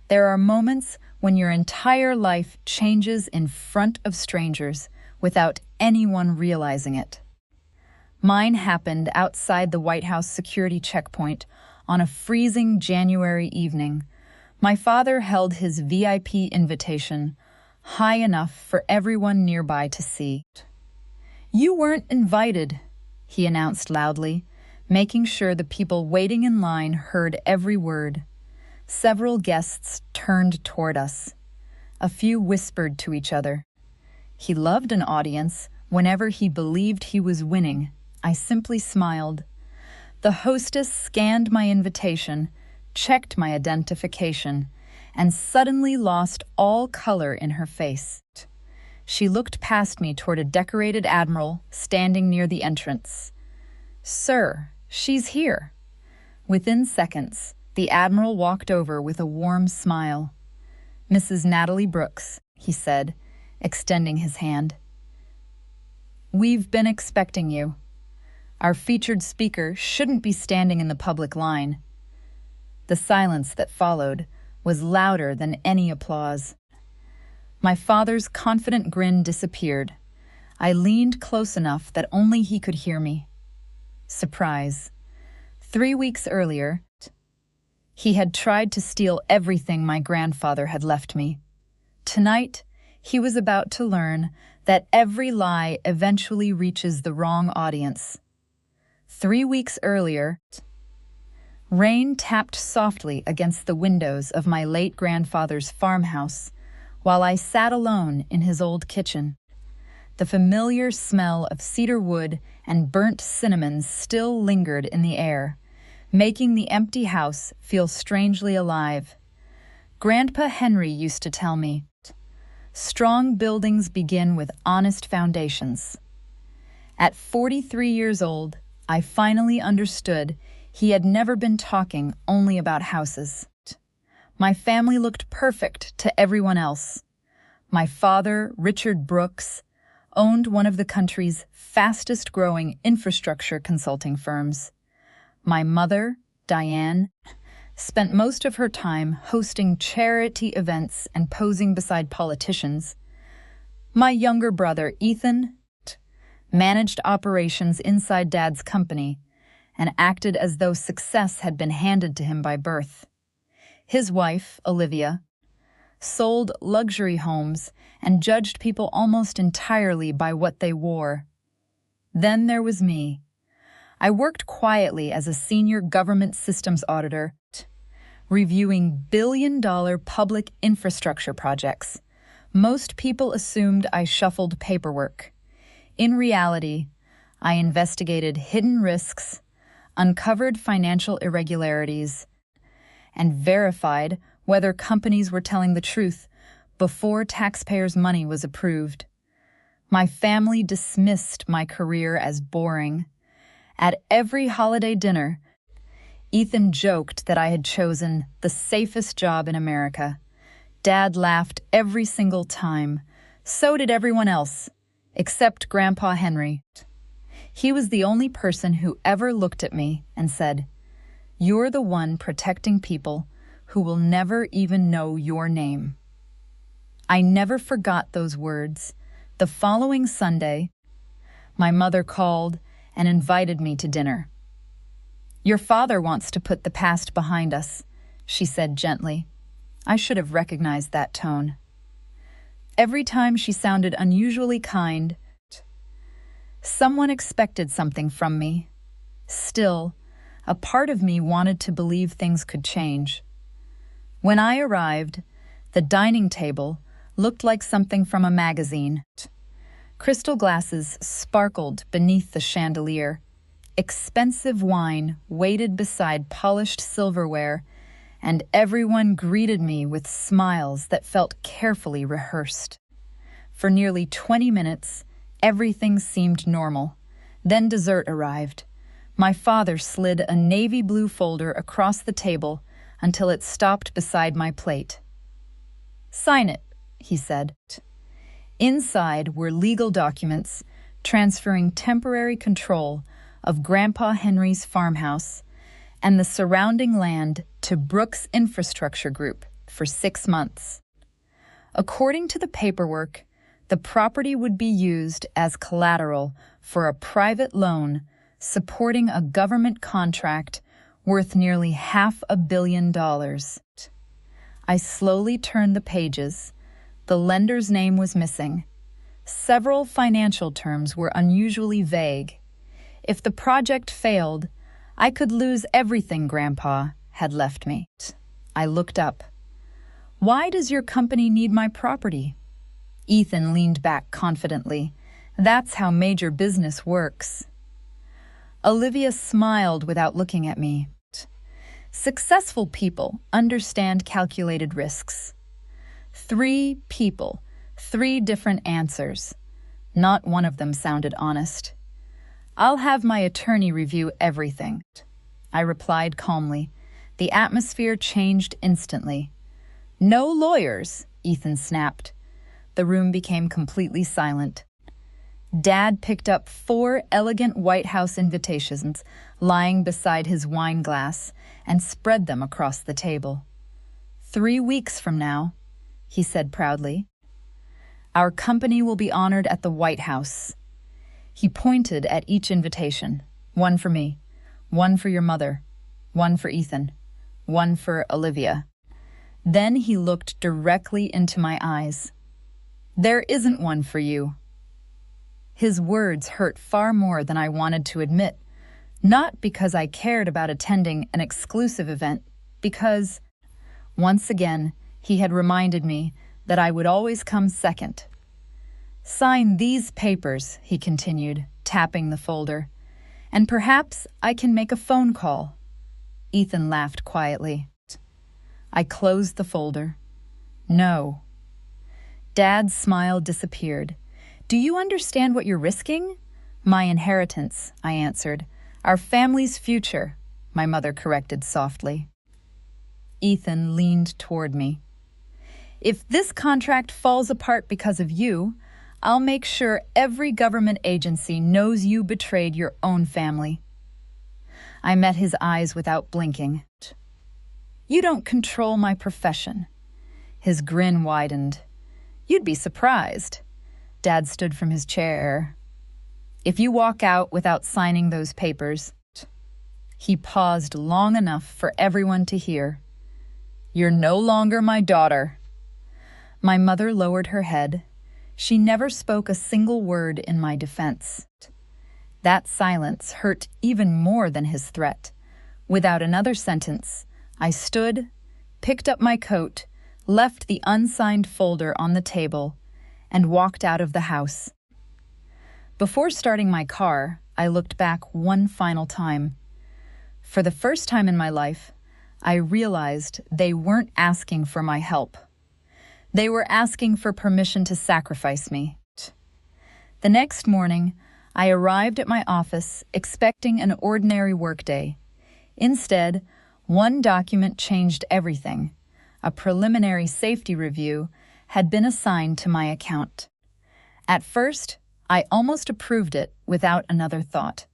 There are moments when your entire life changes in front of strangers without anyone realizing it. Mine happened outside the White House security checkpoint on a freezing January evening. My father held his VIP invitation high enough for everyone nearby to see. "You weren't invited," he announced loudly, making sure the people waiting in line heard every word. Several guests turned toward us. A few whispered to each other. He loved an audience whenever he believed he was winning. I simply smiled. The hostess scanned my invitation, checked my identification, and suddenly lost all color in her face. She looked past me toward a decorated admiral standing near the entrance. "Sir, she's here." Within seconds, the admiral walked over with a warm smile. "Mrs. Natalie Brooks," he said, extending his hand. "We've been expecting you. Our featured speaker shouldn't be standing in the public line." The silence that followed was louder than any applause. My father's confident grin disappeared. I leaned close enough that only he could hear me. Surprise. 3 weeks earlier, he had tried to steal everything my grandfather had left me. Tonight, he was about to learn that every lie eventually reaches the wrong audience. 3 weeks earlier, rain tapped softly against the windows of my late grandfather's farmhouse while I sat alone in his old kitchen. The familiar smell of cedar wood and burnt cinnamon still lingered in the air, making the empty house feel strangely alive. Grandpa Henry used to tell me, "Strong buildings begin with honest foundations." At 43 years old, I finally understood he had never been talking only about houses. My family looked perfect to everyone else. My father, Richard Brooks, owned one of the country's fastest-growing infrastructure consulting firms. My mother, Diane, spent most of her time hosting charity events and posing beside politicians. My younger brother, Ethan, managed operations inside Dad's company and acted as though success had been handed to him by birth. His wife, Olivia, sold luxury homes and judged people almost entirely by what they wore. Then there was me. I worked quietly as a senior government systems auditor, reviewing billion-dollar public infrastructure projects. Most people assumed I shuffled paperwork. In reality, I investigated hidden risks, uncovered financial irregularities, and verified whether companies were telling the truth before taxpayers' money was approved. My family dismissed my career as boring. At every holiday dinner, Ethan joked that I had chosen the safest job in America. Dad laughed every single time. So did everyone else, except Grandpa Henry. He was the only person who ever looked at me and said, "You're the one protecting people who will never even know your name." I never forgot those words. The following Sunday, my mother called and invited me to dinner. "Your father wants to put the past behind us," she said gently. I should have recognized that tone. Every time she sounded unusually kind, someone expected something from me. Still, a part of me wanted to believe things could change. When I arrived, the dining table looked like something from a magazine. Crystal glasses sparkled beneath the chandelier. Expensive wine waited beside polished silverware, and everyone greeted me with smiles that felt carefully rehearsed. For nearly 20 minutes, everything seemed normal. Then dessert arrived. My father slid a navy blue folder across the table until it stopped beside my plate. "Sign it," he said. Inside were legal documents transferring temporary control of Grandpa Henry's farmhouse and the surrounding land to Brooks Infrastructure Group, for 6 months. According to the paperwork, the property would be used as collateral for a private loan supporting a government contract worth nearly $500 million. I slowly turned the pages. The lender's name was missing. Several financial terms were unusually vague. If the project failed, I could lose everything Grandpa had left me. I looked up. "Why does your company need my property?" Ethan leaned back confidently. "That's how major business works." Olivia smiled without looking at me. "Successful people understand calculated risks." 3 people, 3 different answers. Not one of them sounded honest. "I'll have my attorney review everything," I replied calmly. The atmosphere changed instantly. "No lawyers," Ethan snapped. The room became completely silent. Dad picked up 4 elegant White House invitations lying beside his wine glass and spread them across the table. 3 weeks from now," he said proudly, "our company will be honored at the White House." He pointed at each invitation. "One for me, one for your mother, one for Ethan, one for Olivia." Then he looked directly into my eyes. "There isn't one for you." His words hurt far more than I wanted to admit, not because I cared about attending an exclusive event, because, once again, he had reminded me that I would always come second. "Sign these papers," he continued, tapping the folder, "and perhaps I can make a phone call." Ethan laughed quietly. I closed the folder. "No." Dad's smile disappeared. "Do you understand what you're risking?" "My inheritance," I answered. "Our family's future," my mother corrected softly. Ethan leaned toward me. "If this contract falls apart because of you, I'll make sure every government agency knows you betrayed your own family." I met his eyes without blinking. "You don't control my profession." His grin widened. "You'd be surprised." Dad stood from his chair. "If you walk out without signing those papers," he paused long enough for everyone to hear, "you're no longer my daughter." My mother lowered her head. She never spoke a single word in my defense. That silence hurt even more than his threat. Without another sentence, I stood, picked up my coat, left the unsigned folder on the table, and walked out of the house. Before starting my car, I looked back one final time. For the first time in my life, I realized they weren't asking for my help. They were asking for permission to sacrifice me. The next morning, I arrived at my office expecting an ordinary workday. Instead, one document changed everything. A preliminary safety review had been assigned to my account. At first, I almost approved it without another thought.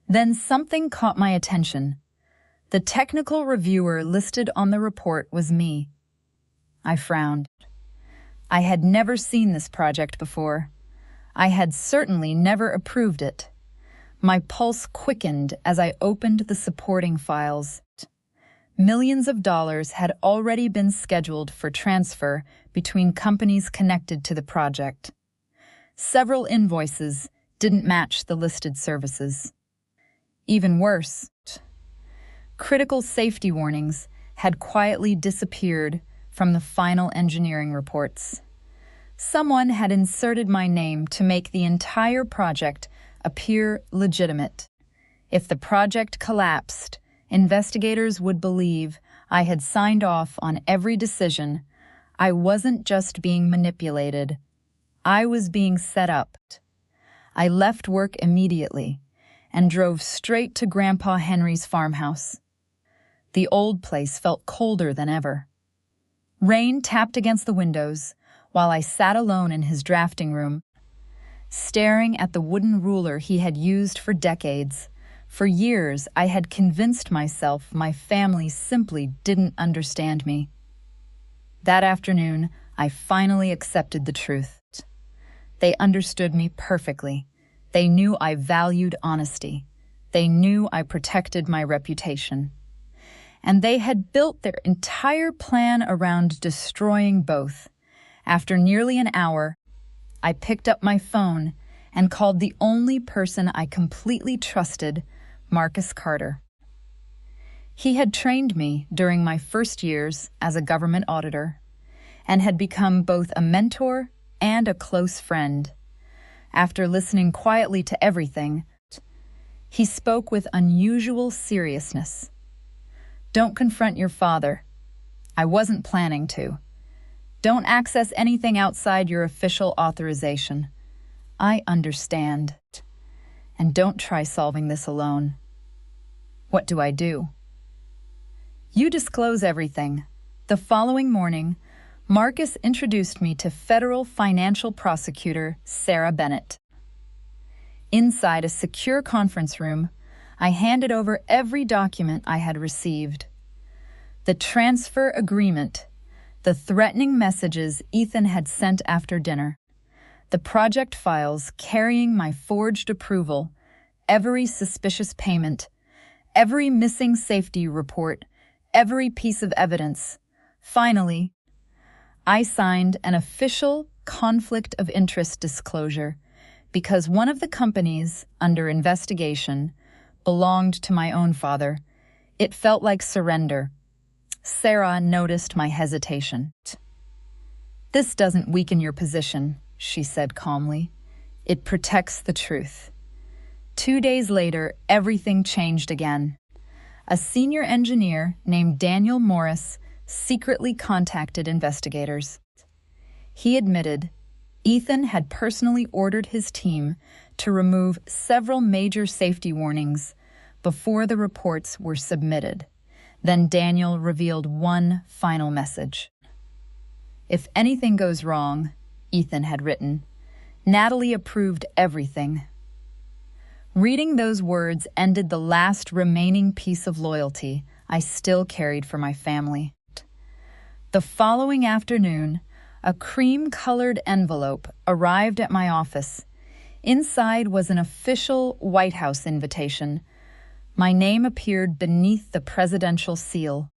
Then something caught my attention. The technical reviewer listed on the report was me. I frowned. I had never seen this project before. I had certainly never approved it. My pulse quickened as I opened the supporting files. Millions of dollars had already been scheduled for transfer between companies connected to the project. Several invoices didn't match the listed services. Even worse, critical safety warnings had quietly disappeared from the final engineering reports. Someone had inserted my name to make the entire project appear legitimate. If the project collapsed, investigators would believe I had signed off on every decision. I wasn't just being manipulated. I was being set up. I left work immediately and drove straight to Grandpa Henry's farmhouse. The old place felt colder than ever. Rain tapped against the windows while I sat alone in his drafting room, staring at the wooden ruler he had used for decades. For years, I had convinced myself my family simply didn't understand me. That afternoon, I finally accepted the truth. They understood me perfectly. They knew I valued honesty. They knew I protected my reputation. And they had built their entire plan around destroying both. After nearly an hour, I picked up my phone and called the only person I completely trusted, Marcus Carter. He had trained me during my first years as a government auditor and had become both a mentor and a close friend. After listening quietly to everything, he spoke with unusual seriousness. "Don't confront your father. I wasn't planning to. Don't access anything outside your official authorization. I understand. And don't try solving this alone." What do I do? You disclose everything. The following morning, Marcus introduced me to federal financial prosecutor Sarah Bennett. Inside a secure conference room, I handed over every document I had received. The transfer agreement, the threatening messages Ethan had sent after dinner, the project files carrying my forged approval, every suspicious payment, every missing safety report, every piece of evidence. Finally, I signed an official conflict of interest disclosure because one of the companies under investigation belonged to my own father. It felt like surrender. Sarah noticed my hesitation. "This doesn't weaken your position," she said calmly. "It protects the truth." 2 days later, everything changed again. A senior engineer named Daniel Morris secretly contacted investigators. He admitted Ethan had personally ordered his team to remove several major safety warnings before the reports were submitted. Then Daniel revealed one final message. "If anything goes wrong," Ethan had written, "Natalie approved everything." Reading those words ended the last remaining piece of loyalty I still carried for my family. The following afternoon, a cream-colored envelope arrived at my office. Inside was an official White House invitation. My name appeared beneath the presidential seal.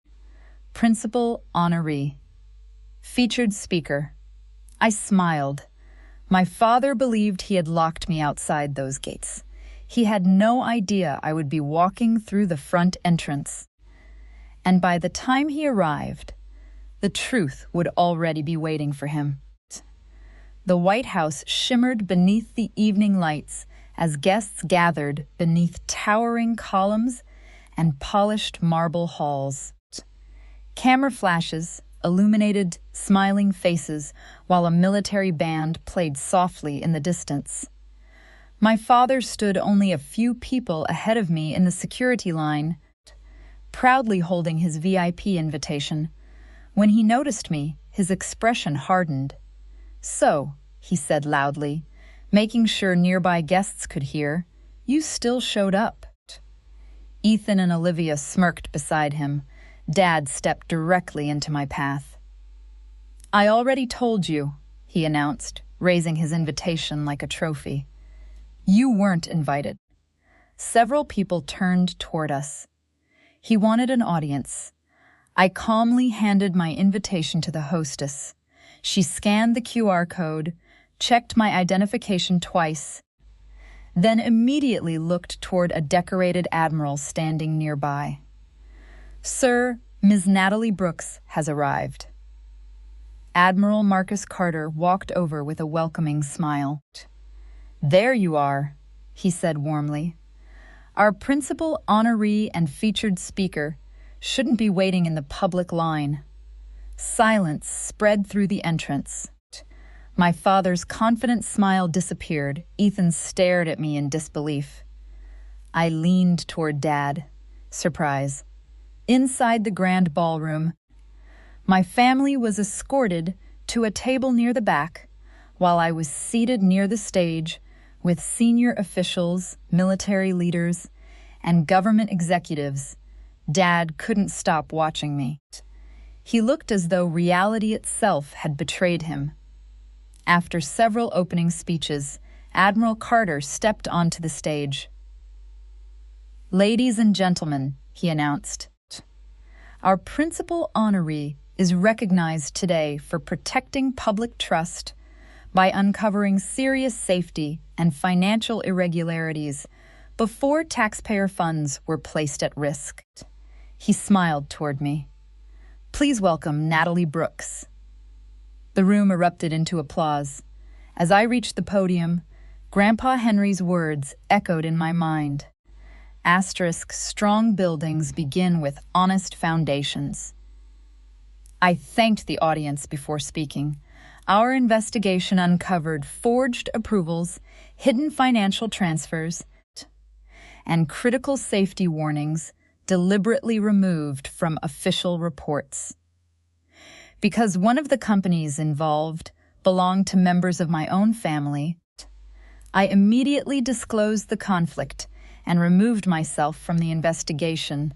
Principal Honoree. Featured speaker. I smiled. My father believed he had locked me outside those gates. He had no idea I would be walking through the front entrance. And by the time he arrived, the truth would already be waiting for him. The White House shimmered beneath the evening lights as guests gathered beneath towering columns and polished marble halls. Camera flashes illuminated smiling faces while a military band played softly in the distance. My father stood only a few people ahead of me in the security line, proudly holding his VIP invitation. When he noticed me, his expression hardened. "So," he said loudly, making sure nearby guests could hear, "you still showed up." Ethan and Olivia smirked beside him. Dad stepped directly into my path. "I already told you," he announced, raising his invitation like a trophy. "You weren't invited." Several people turned toward us. He wanted an audience. I calmly handed my invitation to the hostess. She scanned the QR code, checked my identification twice, then immediately looked toward a decorated admiral standing nearby. "Sir, Ms. Natalie Brooks has arrived." Admiral Marcus Carter walked over with a welcoming smile. "There you are," he said warmly. "Our principal honoree and featured speaker shouldn't be waiting in the public line." Silence spread through the entrance. My father's confident smile disappeared. Ethan stared at me in disbelief. I leaned toward Dad. Surprise. Inside the grand ballroom, my family was escorted to a table near the back, while I was seated near the stage with senior officials, military leaders, and government executives. Dad couldn't stop watching me. He looked as though reality itself had betrayed him. After several opening speeches, Admiral Carter stepped onto the stage. "Ladies and gentlemen," he announced, "our principal honoree is recognized today for protecting public trust by uncovering serious safety and financial irregularities before taxpayer funds were placed at risk." He smiled toward me. "Please welcome Natalie Brooks." The room erupted into applause. As I reached the podium, Grandpa Henry's words echoed in my mind. Strong buildings begin with honest foundations. I thanked the audience before speaking. Our investigation uncovered forged approvals, hidden financial transfers, and critical safety warnings deliberately removed from official reports. Because one of the companies involved belonged to members of my own family, I immediately disclosed the conflict and removed myself from the investigation.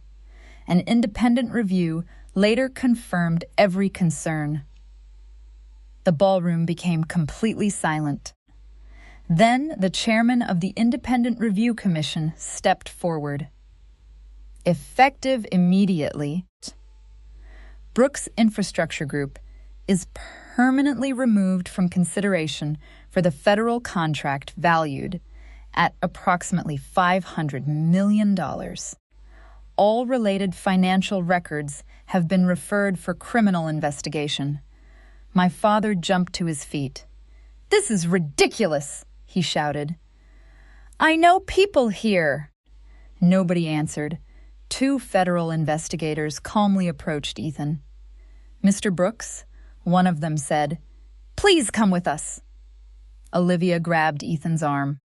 An independent review later confirmed every concern. The ballroom became completely silent. Then the chairman of the Independent Review Commission stepped forward. Effective immediately, Brooks Infrastructure Group is permanently removed from consideration for the federal contract valued at approximately $500 million. All related financial records have been referred for criminal investigation. My father jumped to his feet. "This is ridiculous," he shouted. "I know people here." Nobody answered. Two federal investigators calmly approached Ethan. "Mr. Brooks," one of them said, "please come with us." Olivia grabbed Ethan's arm.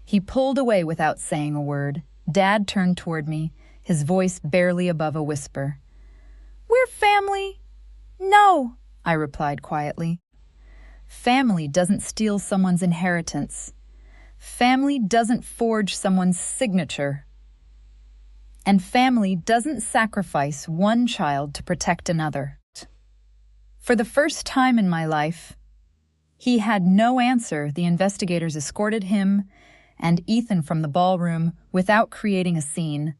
He pulled away without saying a word. Dad turned toward me, his voice barely above a whisper. "We're family." "No," I replied quietly. Family doesn't steal someone's inheritance. Family doesn't forge someone's signature. And family doesn't sacrifice one child to protect another. For the first time in my life, he had no answer. The investigators escorted him and Ethan from the ballroom without creating a scene.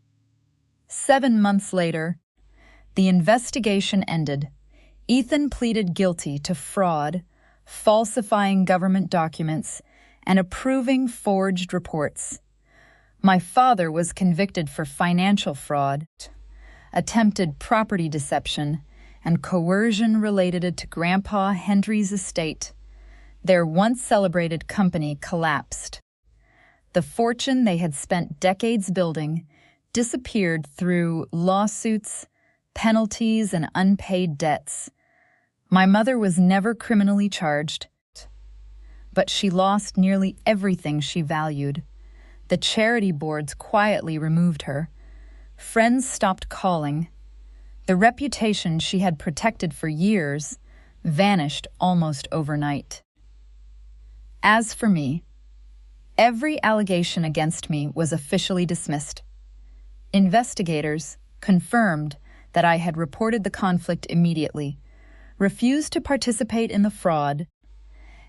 7 months later, the investigation ended. Ethan pleaded guilty to fraud, falsifying government documents, and approving forged reports. My father was convicted for financial fraud, attempted property deception, and coercion related to Grandpa Henry's estate. Their once celebrated company collapsed. The fortune they had spent decades building disappeared through lawsuits, penalties, and unpaid debts. My mother was never criminally charged, but she lost nearly everything she valued. The charity boards quietly removed her. Friends stopped calling. The reputation she had protected for years vanished almost overnight. As for me, every allegation against me was officially dismissed. Investigators confirmed that I had reported the conflict immediately, refused to participate in the fraud,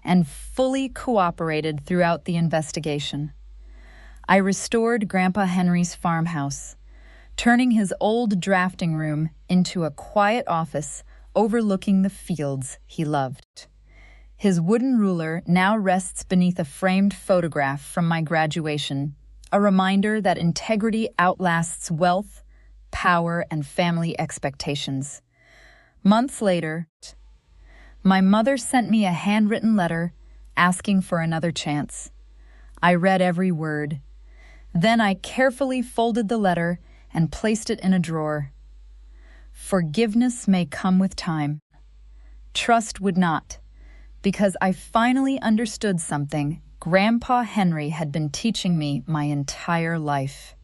and fully cooperated throughout the investigation. I restored Grandpa Henry's farmhouse, turning his old drafting room into a quiet office overlooking the fields he loved. His wooden ruler now rests beneath a framed photograph from my graduation, a reminder that integrity outlasts wealth, power, and family expectations. Months later, my mother sent me a handwritten letter asking for another chance. I read every word. Then I carefully folded the letter and placed it in a drawer. Forgiveness may come with time. Trust would not, because I finally understood something Grandpa Henry had been teaching me my entire life.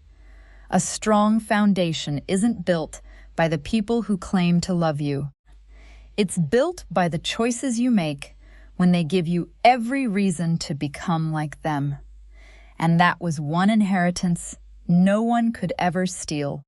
A strong foundation isn't built by the people who claim to love you. It's built by the choices you make when they give you every reason to become like them. And that was one inheritance no one could ever steal.